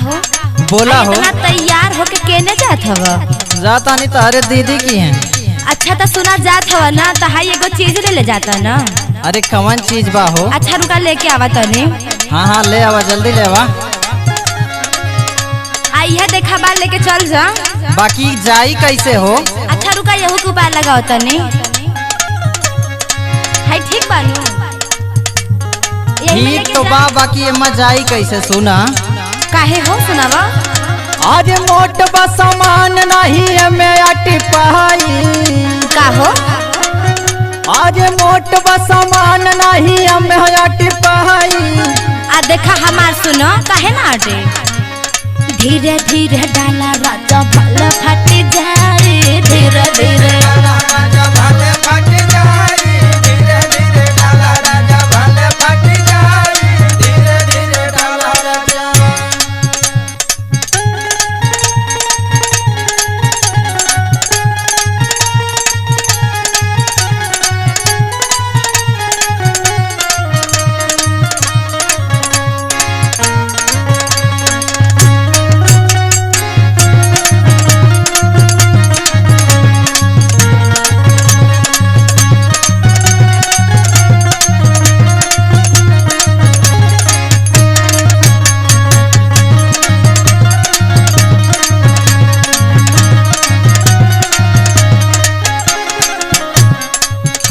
हो बोला हो। इतना तैयार होके केने जात हव? जाता नहीं तो अरे दीदी की है। अच्छा तो सुना जात हव ना तो हाई एगो चीज ले जाता ना। अरे कौन चीज बा हो? अच्छा रुका लेके आवा तनी। हाँ हाँ ले आवा, जल्दी ले आवा। आई है देखा बाल लेके चल जा। बाकी जाई कैसे हो? अच्छा रुका यहू के उपाय लगाओ तनी। हाय ठीक बानू? ठीक तो बा, बाकी एमा जाई कैसे सुना? काहे हो सुनावा? आज मोट बा सामान नहीं में अटी पाई। का हो? आज मोट बा सामान नहीं में अटी पाई। आ देखा हमार सुनो काहे ना अटे। धीरे धीरे डाला राजा भले फट जाए, धीरे धीरे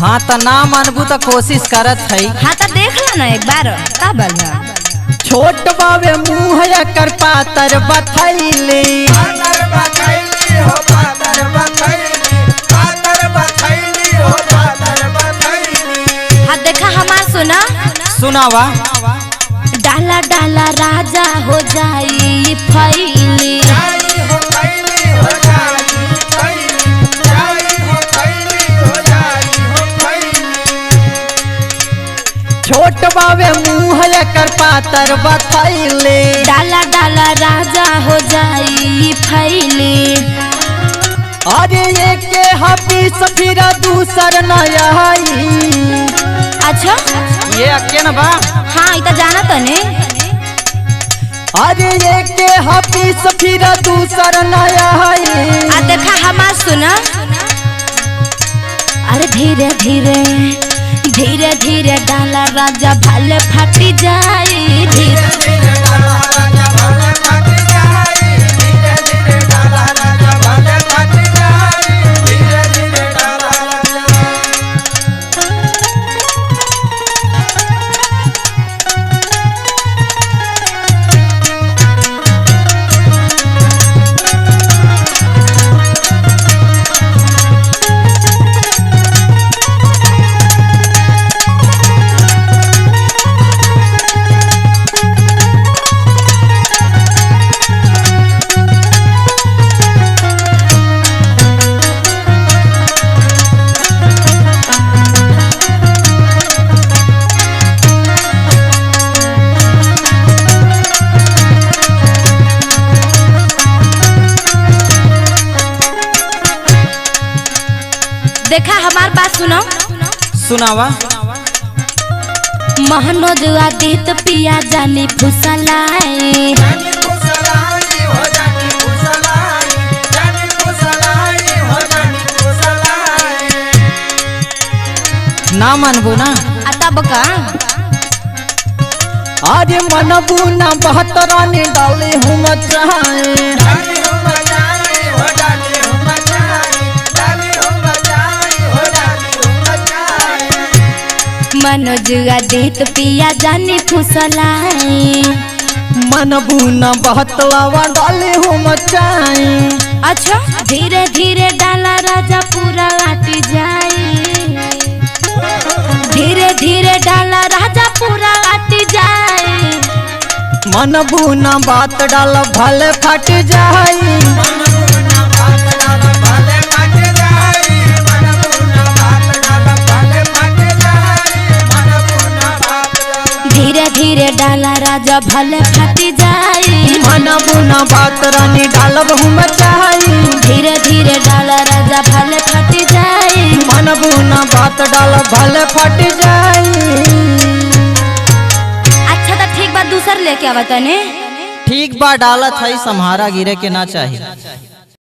हाँ तो ना मानबू तो कोशिश करत है। हाँ तो देख लो ना एक बार का बल है। छोट बावे मुँह कर पातर बथैली। हाँ देखा हमार सुना सुनावा। डाला डाला राजा हो जाई फैली। छोट बावे मुँह कर पातर बथैली। डाला डाला राजा हो जाई फैली। अरे ये के हबीस फिर दूसर न आई। अच्छा ये अके न बा। हाँ इतना जाना तो ने। अरे ये के हबीस फिर दूसर न आई। आ देखा हमार सुना। अरे धीरे धीरे धीरे धीरे डाला राजा भले फटी जाए, धीरे धीरे डाला राजा भले फटी जाए, धीरे धीरे डाला राजा भले फटी जाए, धीरे धीरे डाला देखा हमार बात सुनो। सुनावा। महनोज आदित पिया जानी फुसलाए। ना मानबू ना। तब का आज मनबू ना बहतरानी डाली हूँ मचाए। मनोज आदित पिया जानी फुसलाए। मनबू न बहतलावा डाली हूँ मचाए। अच्छा धीरे धीरे डाला राजा पूरा लाटी जाए, धीरे धीरे डाला राजा पूरा लाटी जाए। मनबू न बात डाल भले फट जाई। धीरे धीरे डाला राजा भले फट जाई। मनबू न बात रानी डालब हूँ मचाई। धीरे धीरे डाला राजा भले फट जाई। मनबू न बात डाल भले फट जाई। अच्छा तो ठीक बात दूसर लेके आवा तने। ठीक बा डालत है, सम्हारा गिरे के ना चाहिए।